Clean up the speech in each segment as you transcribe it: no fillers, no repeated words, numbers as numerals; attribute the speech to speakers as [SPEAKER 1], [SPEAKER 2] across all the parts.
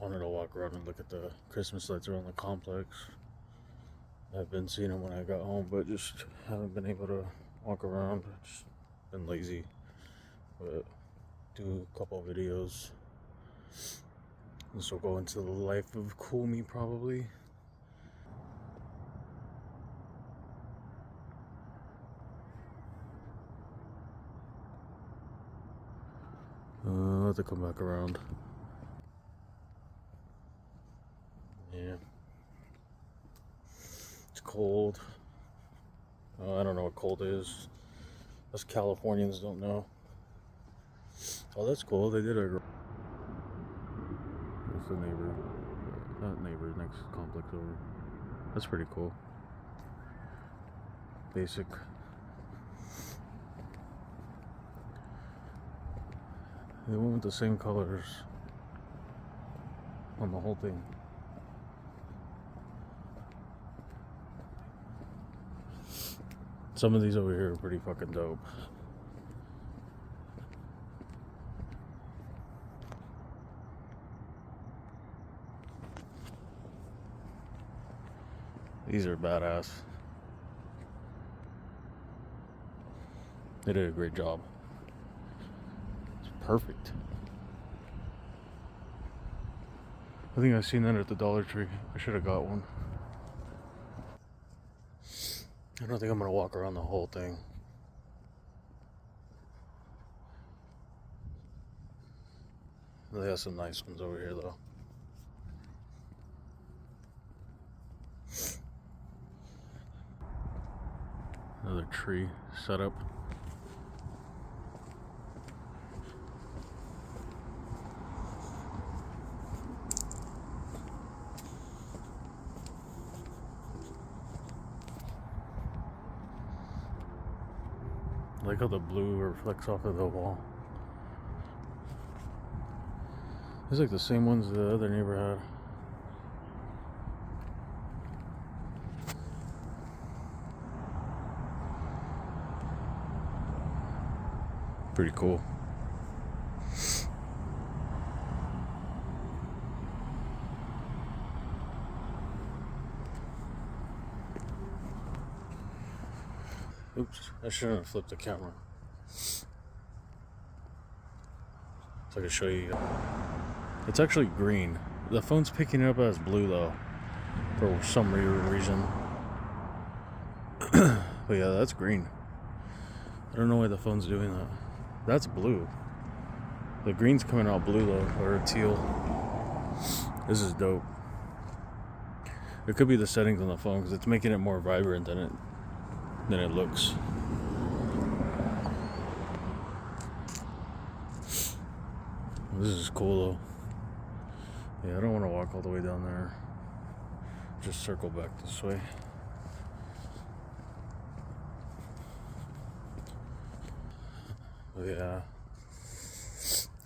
[SPEAKER 1] wanted to walk around and look at the Christmas lights around the complex. I've been seeing them when I got home, but just haven't been able to walk around. Just been lazy. But do a couple of videos. This will go into the life of Koolme probably. I'll have to come back around. Yeah. It's cold. I don't know what cold is. Us Californians don't know. Oh, that's cool. They did a... That's the neighbor. Not neighbor, next complex over. That's pretty cool. Basic. They went with the same colors on the whole thing. Some of these over here are pretty fucking dope. These are badass. They did a great job. It's perfect. I think I've seen that at the Dollar Tree. I should have got one. I don't think I'm gonna walk around the whole thing. They have some nice ones over here though. Another tree setup. I like how the blue reflects off of the wall. It's like the same ones the other neighbor had. Pretty cool. Oops, I shouldn't have flipped the camera. So I can show you. It's actually green. The phone's picking it up as blue though, for some reason. But yeah, that's green. I don't know why the phone's doing that. That's blue. The green's coming out blue though, or teal. This is dope. It could be the settings on the phone because it's making it more vibrant than it looks. This is cool though. Yeah, I don't want to walk all the way down there. Just circle back this way. But yeah,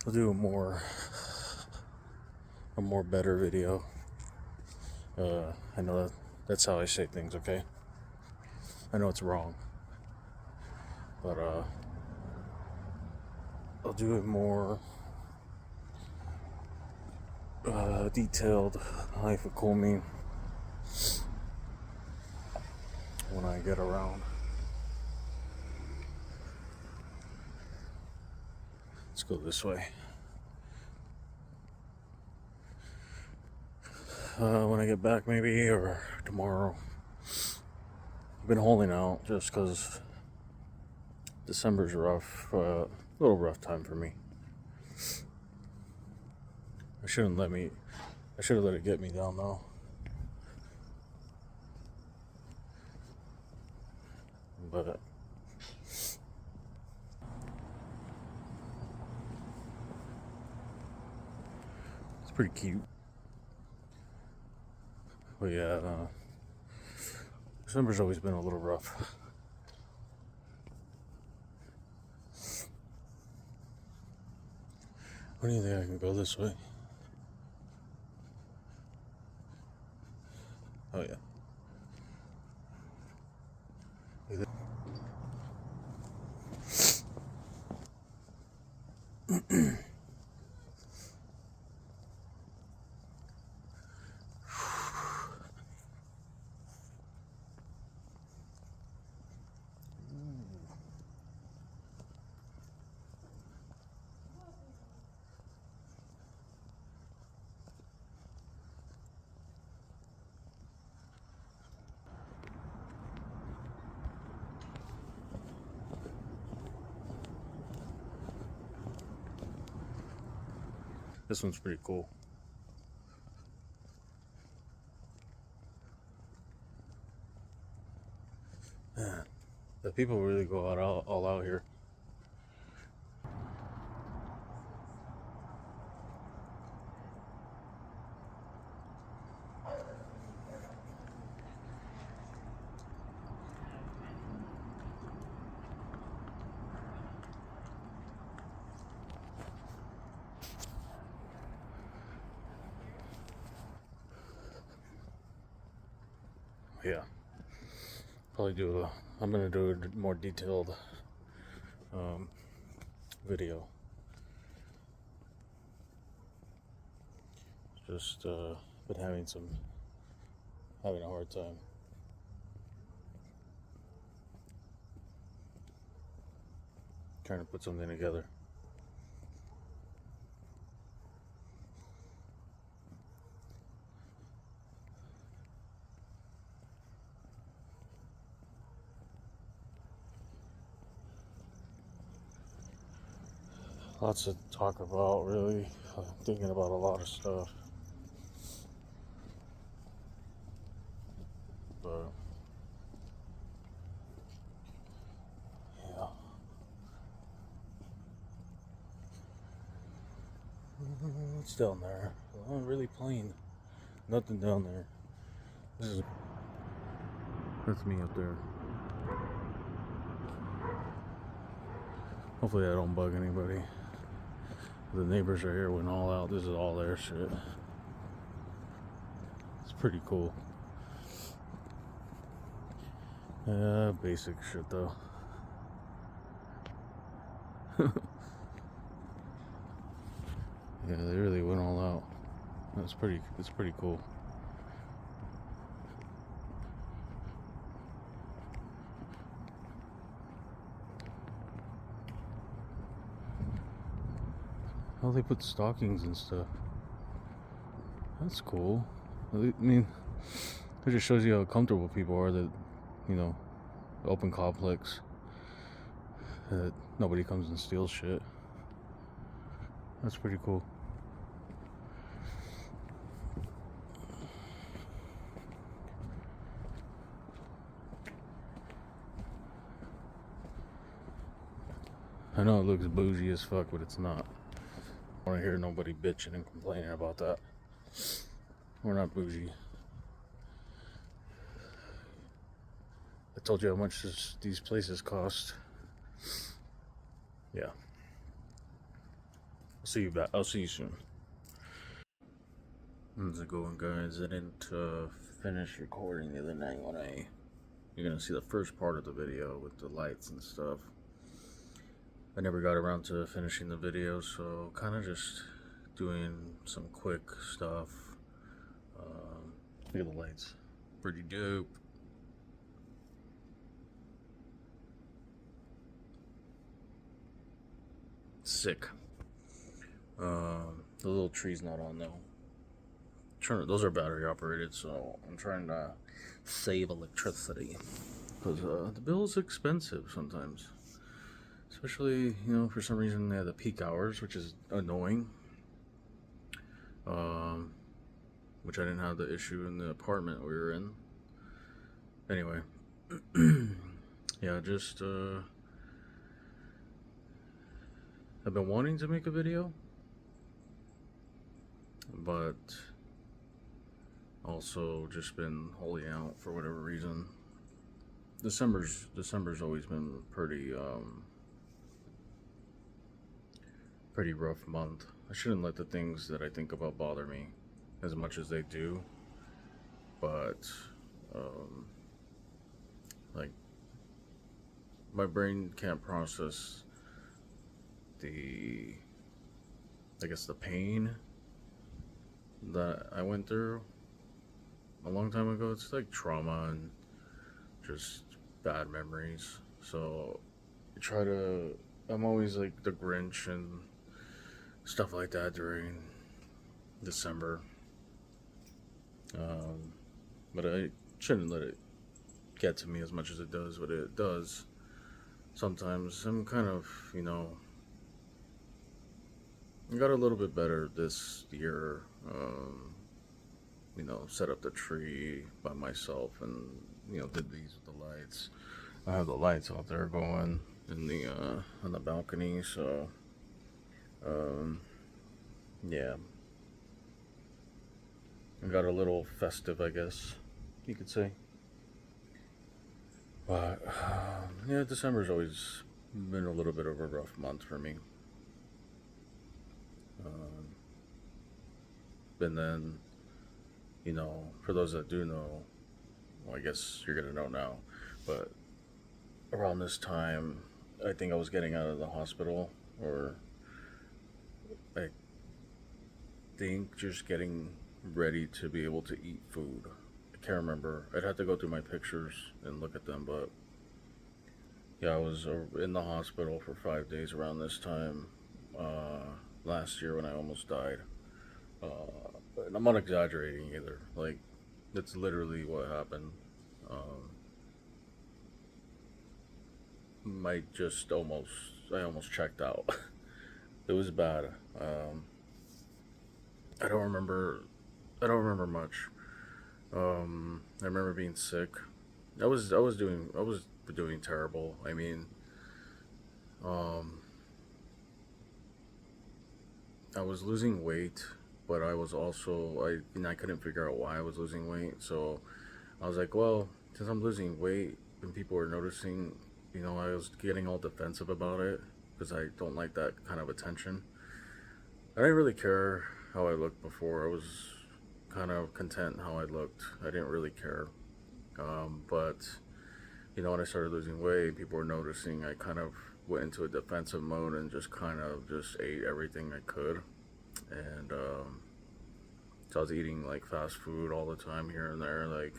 [SPEAKER 1] I'll do a more better video. I know that's how I say things, okay? I know it's wrong, but I'll do a more detailed life of Koolme when I get around. Let's go this way. When I get back maybe, or tomorrow. I've been holding out just because December's rough, a little rough time for me. I should have let it get me down though. But it's pretty cute. But yeah, December's always been a little rough. What do you think? I can go this way? Oh yeah. This one's pretty cool. Man, the people really go all out here. Yeah, probably I'm gonna do a more detailed video. Just been having a hard time. Trying to put something together. Lots to talk about, really. I'm thinking about a lot of stuff. But, yeah. What's down there? Oh, really plain. Nothing down there. That's me up there. Hopefully I don't bug anybody. The neighbors are here went all out. This is all their shit. It's pretty cool. Basic shit though. Yeah, they really went all out. It's pretty cool. Oh, they put stockings and stuff. That's cool. I mean, it just shows you how comfortable people are that, open complex, that nobody comes and steals shit. That's pretty cool. I know it looks bougie as fuck, but it's not. I don't want to hear nobody bitching and complaining about that. We're not bougie. I told you how much these places cost. Yeah. I'll see you soon. How's it going, guys? I didn't finish recording the other night you're gonna see the first part of the video with the lights and stuff. I never got around to finishing the video, so kind of just doing some quick stuff. Look at the lights. Pretty dope. Sick. The little tree's not on though. Those are battery operated, so I'm trying to save electricity because the bill is expensive sometimes, especially for some reason they have the peak hours, which is annoying. Which I didn't have the issue in the apartment we were in. Anyway, yeah, just I've been wanting to make a video, but also just been holding out for whatever reason. December's always been pretty rough month. I shouldn't let the things that I think about bother me as much as they do, but like my brain can't process the pain that I went through a long time ago. It's like trauma and just bad memories. So I'm always like the Grinch and stuff like that during December. But I shouldn't let it get to me as much as it does, but it does. Sometimes I'm kind of, I got a little bit better this year. Set up the tree by myself and, did these with the lights. I have the lights out there going in the on the balcony, so um, yeah, I got a little festive, I guess you could say. But yeah, December's always been a little bit of a rough month for me. Um, and then, for those that do know, well, I guess you're gonna know now, but around this time, I think I was getting out of the hospital, or I think just getting ready to be able to eat food. I can't remember. I'd have to go through my pictures and look at them, but yeah, I was in the hospital for 5 days around this time last year when I almost died. And I'm not exaggerating either. Like, that's literally what happened. Um, I almost checked out. It was bad. Um, I don't remember. I don't remember much. I remember being sick. I was doing terrible. I mean, um, I was losing weight, but I was also I couldn't figure out why I was losing weight. So I was like, well, since I'm losing weight and people were noticing, I was getting all defensive about it because I don't like that kind of attention. I didn't really care how I looked before. I was kind of content how I looked. I didn't really care. But when I started losing weight, people were noticing. I kind of went into a defensive mode and just kind of just ate everything I could. And so I was eating like fast food all the time here and there, like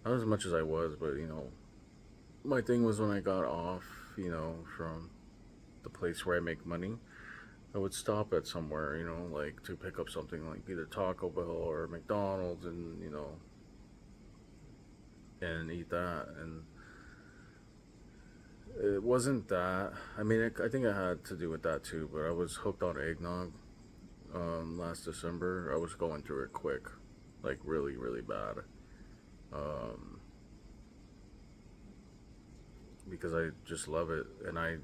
[SPEAKER 1] not as much as I was, but my thing was when I got off, from the place where I make money, I would stop at somewhere, like to pick up something like either Taco Bell or McDonald's, and and eat that. And it wasn't that. I mean, I think it had to do with that too. But I was hooked on eggnog. Last December, I was going through it quick, like really, really bad. Um, because I just love it, and I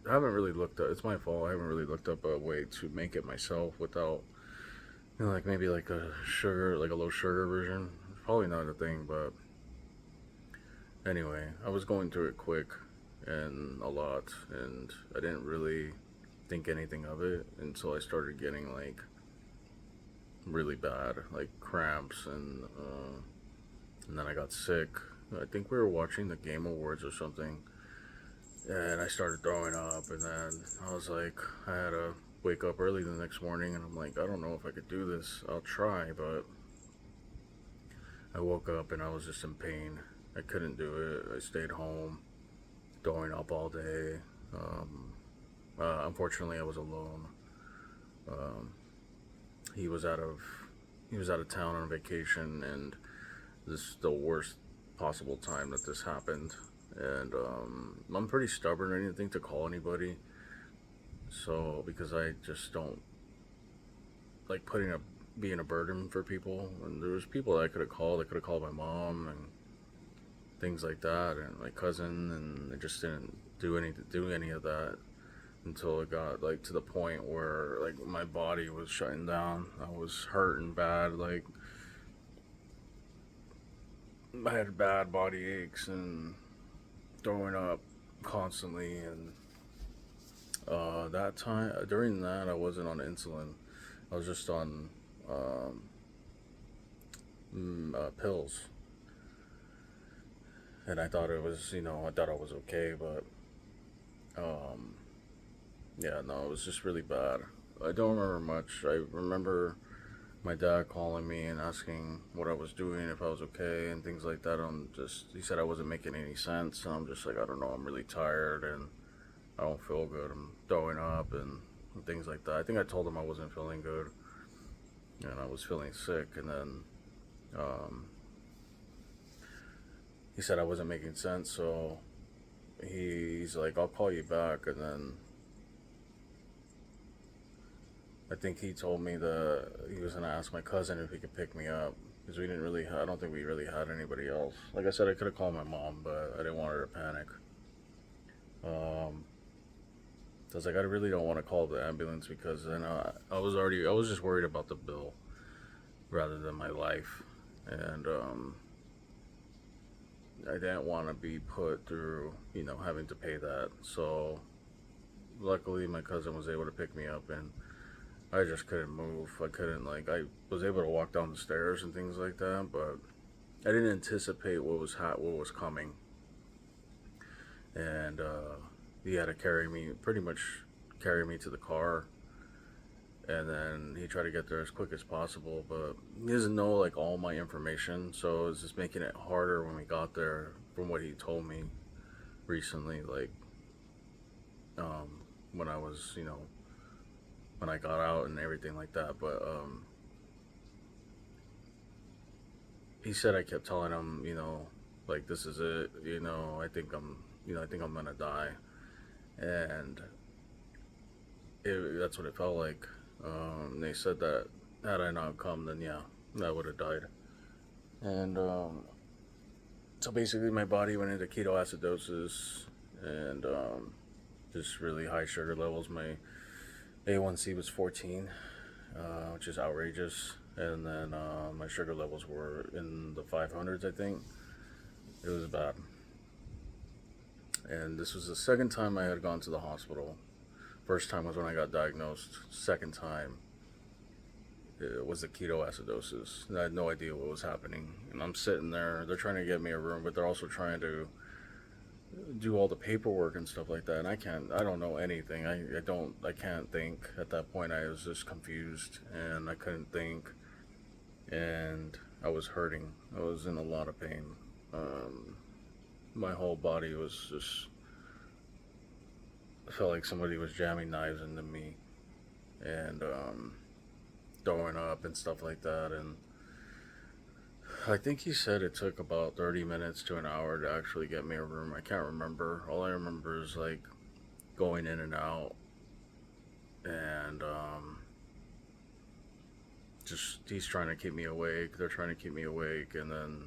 [SPEAKER 1] haven't really looked up. It's my fault. I haven't really looked up a way to make it myself without, like maybe like a sugar, like a low sugar version. Probably not a thing, but anyway, I was going through it quick and a lot, and I didn't really think anything of it until I started getting like really bad, like cramps, and then I got sick. I think we were watching the Game Awards or something, and I started throwing up, and then I was like, I had to wake up early the next morning, and I'm like, I don't know if I could do this. I'll try, but I woke up and I was just in pain. I couldn't do it. I stayed home, throwing up all day. Um, Unfortunately, I was alone. Um, he was out of he was out of town on vacation, and this is the worst possible time that this happened. And I'm pretty stubborn. I didn't think to call anybody, so because I just don't like being a burden for people. And there was people that I could have called. I could have called my mom and things like that, and my cousin, and I just didn't do any of that until it got like to the point where like my body was shutting down. I was hurting bad. Like I had bad body aches and throwing up constantly, and that time during that I wasn't on insulin. I was just on um, pills, and I thought it was, I thought I was okay, but um, yeah, no, it was just really bad. I don't remember much. I remember my dad calling me and asking what I was doing, if I was okay, and things like that. He said I wasn't making any sense, and I'm just like, I don't know, I'm really tired, and I don't feel good. I'm throwing up and things like that. I think I told him I wasn't feeling good, and I was feeling sick, and then um, he said I wasn't making sense, so he's like, I'll call you back, and then I think he told me that he was gonna ask my cousin if he could pick me up because we didn't really. I don't think we really had anybody else. Like I said, I could have called my mom, but I didn't want her to panic. Um, so I was like, I really don't want to call the ambulance because then I was just worried about the bill rather than my life, and I didn't want to be put through, having to pay that. So luckily, my cousin was able to pick me up, and I just couldn't move. I couldn't I was able to walk down the stairs and things like that, but I didn't anticipate what was coming, and he had to pretty much carry me to the car, and then he tried to get there as quick as possible. But he doesn't know all my information, so it was just making it harder when we got there. From what he told me recently, um, when I was, when I got out and everything like that, but he said I kept telling him, this is it, I think I'm gonna die, and that's what it felt like. They said that had I not come, then yeah, I would have died. And so basically, my body went into ketoacidosis and just really high sugar levels. My A1C was 14, which is outrageous. And then my sugar levels were in the 500s, I think. It was bad. And this was the second time I had gone to the hospital. First time was when I got diagnosed. Second time it was the ketoacidosis. And I had no idea what was happening. And I'm sitting there. They're trying to get me a room, but they're also trying to do all the paperwork and stuff like that. And I don't know anything. I can't think. At that point, I was just confused and I couldn't think. And I was hurting. I was in a lot of pain. My whole body was just, I felt like somebody was jamming knives into me and throwing up and stuff like that. And I think he said it took about 30 minutes to an hour to actually get me a room. I can't remember. All I remember is going in and out, and just he's trying to keep me awake. They're trying to keep me awake, and then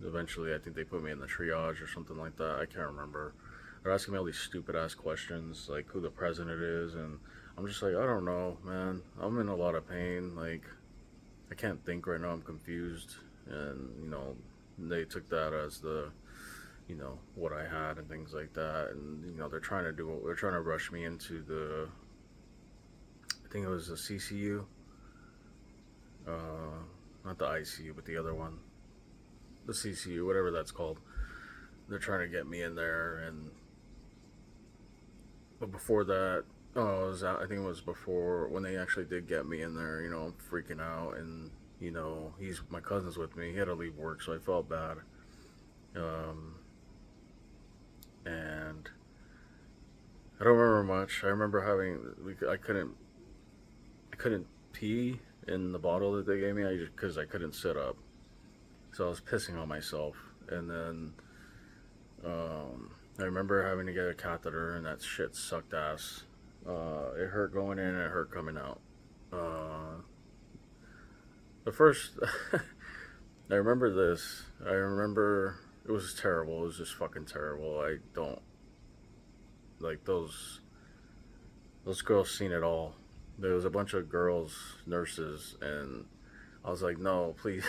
[SPEAKER 1] eventually I think they put me in the triage or something like that. I can't remember. They're asking me all these stupid ass questions like who the president is, and I'm just like, I don't know, man. I'm in a lot of pain. I can't think right now. I'm confused, and they took that as the what I had and things like that, and they're trying to rush me into the, I think it was the CCU, not the ICU, but the other one, the CCU, whatever that's called. They're trying to get me in there, but before that, I think it was before when they actually did get me in there. I'm freaking out, and my cousin's with me. He had to leave work, so I felt bad. And I don't remember much. I remember I couldn't pee in the bottle that they gave me because I couldn't sit up, so I was pissing on myself. And then I remember having to get a catheter, and that shit sucked ass. It hurt going in and it hurt coming out. The first, I remember this. I remember it was terrible. It was just fucking terrible. I don't like those girls seen it all. There was a bunch of girls, nurses, and I was like, no, please.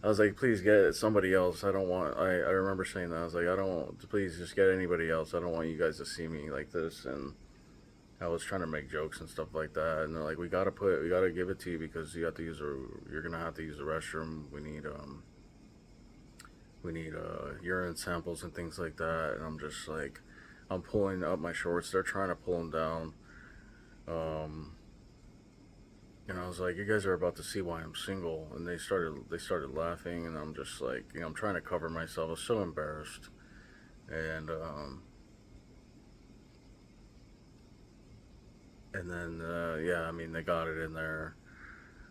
[SPEAKER 1] I was like, please get somebody else. I don't want. I remember saying that. I was like, I don't. Please just get anybody else. I don't want you guys to see me like this. And I was trying to make jokes and stuff like that. And they're like, we gotta give it to you because you're gonna have to use the restroom. We need urine samples and things like that. And I'm just like, I'm pulling up my shorts. They're trying to pull them down. And I was like, you guys are about to see why I'm single. And they started laughing, and I'm just like, I'm trying to cover myself. I was so embarrassed. And then yeah, I mean, they got it in there,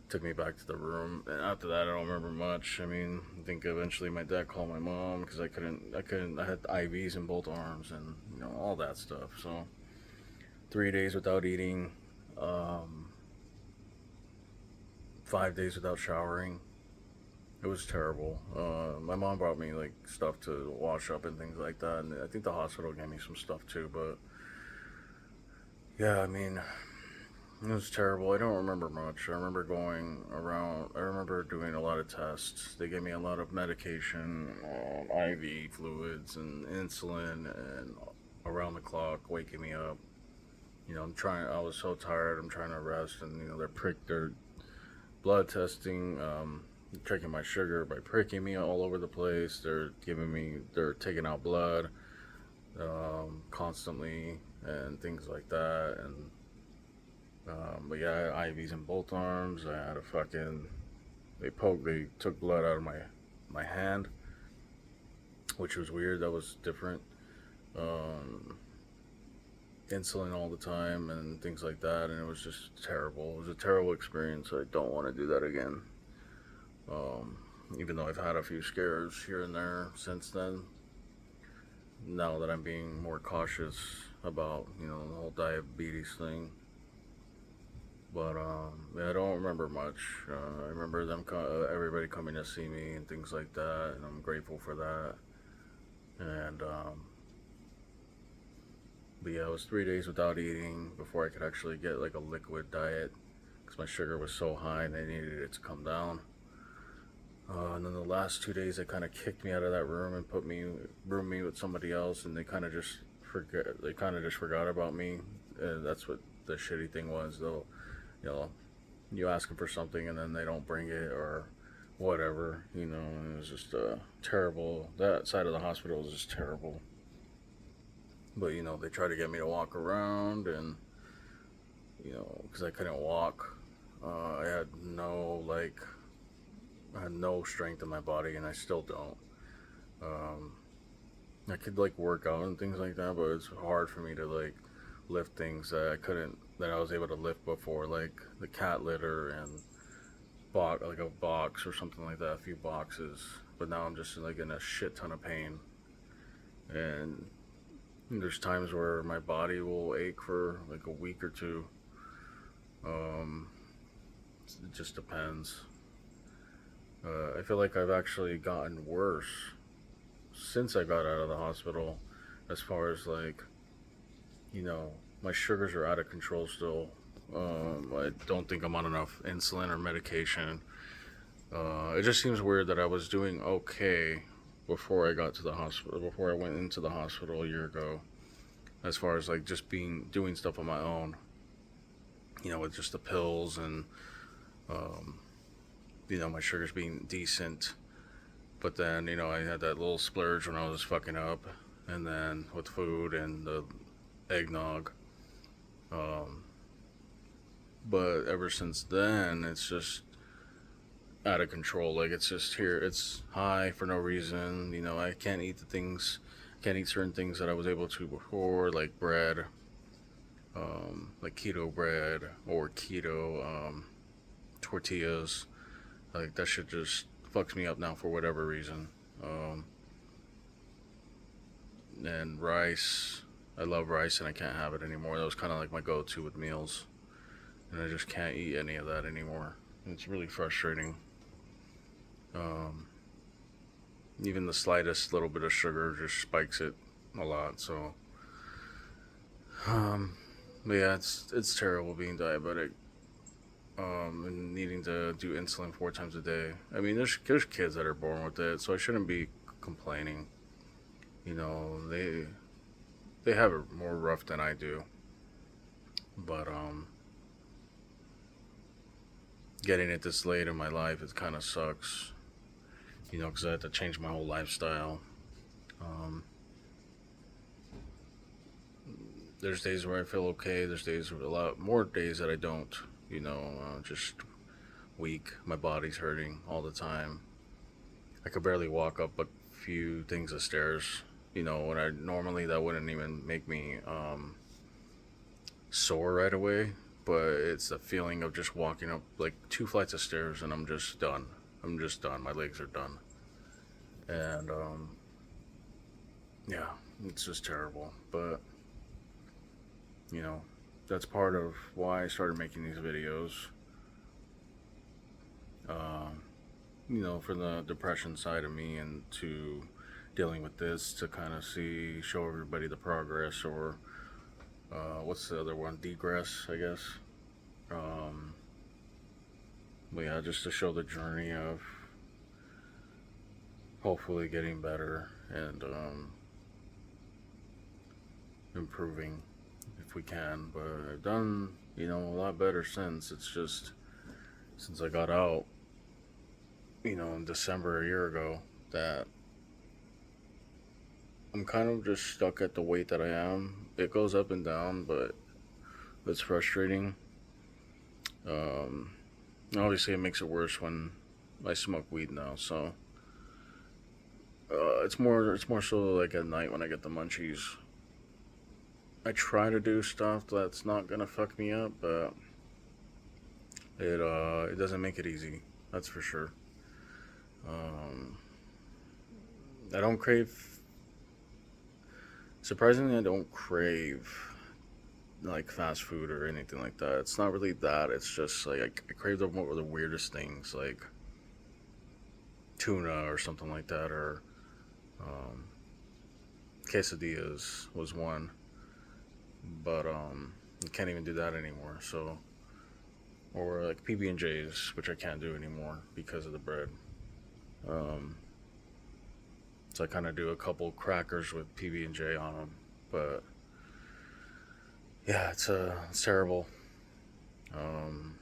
[SPEAKER 1] took me back to the room, and after that I don't remember much. I mean, I think eventually my dad called my mom because I had IVs in both arms and all that stuff. So 3 days without eating. 5 days without showering. It was terrible. My mom brought me like stuff to wash up and things like that, and I think the hospital gave me some stuff too. But yeah, I mean, it was terrible. I don't remember much. I remember going around. I remember doing a lot of tests. They gave me a lot of medication, IV fluids, and insulin, and around the clock, waking me up. I'm trying. I was so tired. I'm trying to rest, and they're blood testing, checking my sugar by pricking me all over the place. They're taking out blood constantly and things like that. And but yeah, I had IVs in both arms. I had a fucking they took blood out of my hand, which was weird. That was different. Um, Insulin all the time and things like that, and it was just terrible. It was a terrible experience. I don't want to do that again. Um, Even though I've had a few scares here and there since then, now that I'm being more cautious about the whole diabetes thing. But yeah, I don't remember much. I remember everybody coming to see me and things like that, and I'm grateful for that. And but yeah, it was 3 days without eating before I could actually get like a liquid diet because my sugar was so high and I needed it to come down. And then the last 2 days, they kind of kicked me out of that room and roomed me with somebody else, and they kind of just forgot about me. And that's what the shitty thing was. You know, you ask them for something and then they don't bring it or whatever. And it was just terrible. That side of the hospital was just terrible. But they tried to get me to walk around, and because I couldn't walk, I had no strength in my body, and I still don't. Um, I could like work out and things like that, but it's hard for me to like lift things that I was able to lift before, like the cat litter and like a box or something like that, a few boxes. But now I'm just like in a shit ton of pain, and there's times where my body will ache for like a week or two. Um, it just depends. I feel like I've actually gotten worse since I got out of the hospital, as far as like, my sugars are out of control still. I don't think I'm on enough insulin or medication. It just seems weird that I was doing okay before I got to the hospital, before I went into the hospital a year ago, as far as like just doing stuff on my own, with just the pills and, um, my sugars being decent. But then, I had that little splurge when I was fucking up, and then with food and the eggnog. Um, but ever since then, it's just out of control. Like, it's just here, it's high for no reason. I can't eat certain things that I was able to before, like bread, like keto bread or keto tortillas. Like, that shit just fucks me up now for whatever reason. And rice, I love rice and I can't have it anymore. That was kind of like my go-to with meals, and I just can't eat any of that anymore. It's really frustrating. Um, Even the slightest little bit of sugar just spikes it a lot. So, um, but yeah, it's terrible being diabetic. And needing to do insulin 4 times a day. I mean, there's kids that are born with it, so I shouldn't be complaining. They have it more rough than I do. But getting it this late in my life, it kind of sucks. Because I had to change my whole lifestyle. Um, there's days where I feel okay. There's days, a lot more days that I don't. Just weak. My body's hurting all the time. I could barely walk up a few things of stairs. When I normally that wouldn't even make me sore right away. But it's the feeling of just walking up like 2 flights of stairs and I'm just done. My legs are done. And yeah, it's just terrible. But that's part of why I started making these videos. from the depression side of me and to dealing with this to kind of show everybody the progress, or what's the other one? Degress, I guess. Um, but yeah, just to show the journey of hopefully getting better and improving if we can. But I've done, a lot better since. It's just since I got out, in December a year ago, that I'm kind of just stuck at the weight that I am. It goes up and down, but it's frustrating. Um, Obviously, it makes it worse when I smoke weed now. So it's more so like at night when I get the munchies. I try to do stuff that's not gonna fuck me up, but it doesn't make it easy. That's for sure. Um, I don't crave. Surprisingly, I don't crave like fast food or anything like that. It's not really that. It's just like I crave the weirdest things, like tuna or something like that, or um, quesadillas was one, but you can't even do that anymore. So, or like PB&Js, which I can't do anymore because of the bread. Um, so I kind of do a couple crackers with PB&J on them, but yeah, it's terrible. Um,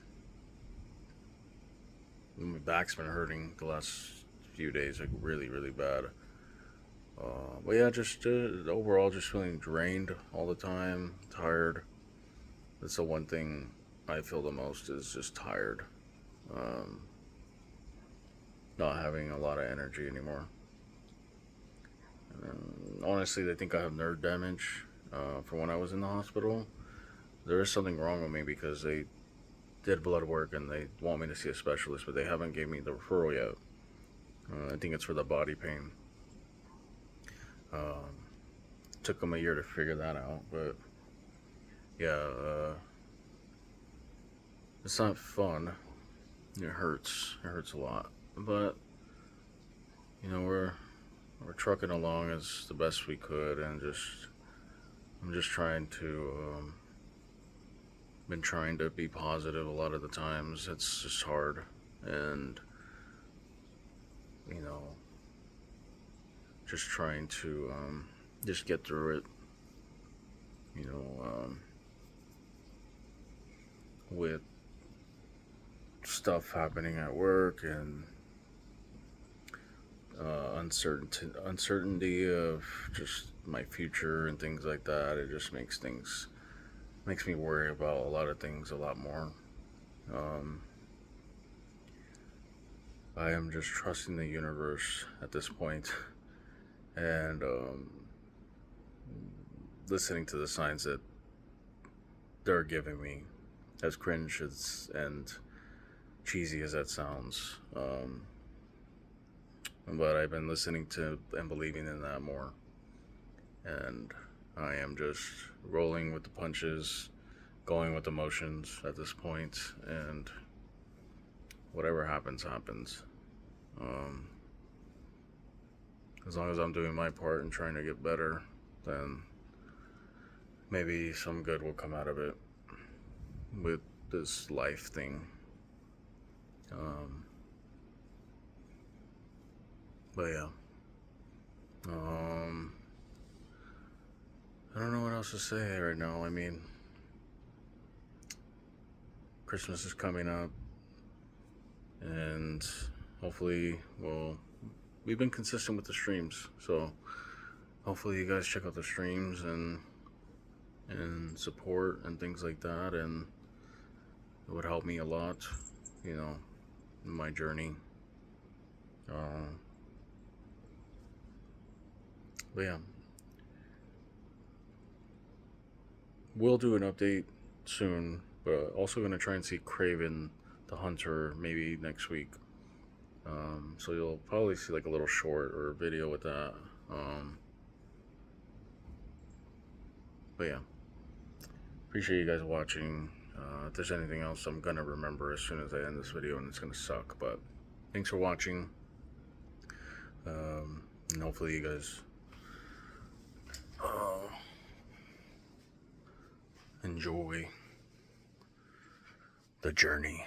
[SPEAKER 1] my back's been hurting the last few days, like really, really bad. But yeah, just overall, just feeling drained all the time, tired. That's the one thing I feel the most is just tired. Um, Not having a lot of energy anymore. Honestly, they think I have nerve damage from when I was in the hospital. There is something wrong with me because they did blood work and they want me to see a specialist, but they haven't gave me the referral yet. I think it's for the body pain. Um, Took them a year to figure that out, but yeah, it's not fun. It hurts. It hurts a lot, but we're trucking along as the best we could, and I'm just trying to been trying to be positive a lot of the times. It's just hard, and you know, just trying to just get through it. You know, with stuff happening at work and uncertainty of just my future and things like that. It just makes me worry about a lot of things a lot more. Um, I am just trusting the universe at this point and listening to the signs that they're giving me, as cringe as and cheesy as that sounds. But I've been listening to and believing in that more. And I am just rolling with the punches, going with emotions at this point, and whatever happens, happens. Um, as long as I'm doing my part and trying to get better, then maybe some good will come out of it with this life thing. Um, but yeah. Um, I don't know what else to say right now. I mean, Christmas is coming up, and hopefully, we've been consistent with the streams, so hopefully you guys check out the streams and support and things like that, and it would help me a lot, in my journey. Uh, but yeah, we'll do an update soon, but also gonna try and see Craven the Hunter maybe next week. So you'll probably see like a little short or a video with that. But yeah, appreciate you guys watching. If there's anything else, I'm gonna remember as soon as I end this video, and it's gonna suck, but thanks for watching. And hopefully you guys enjoy the journey.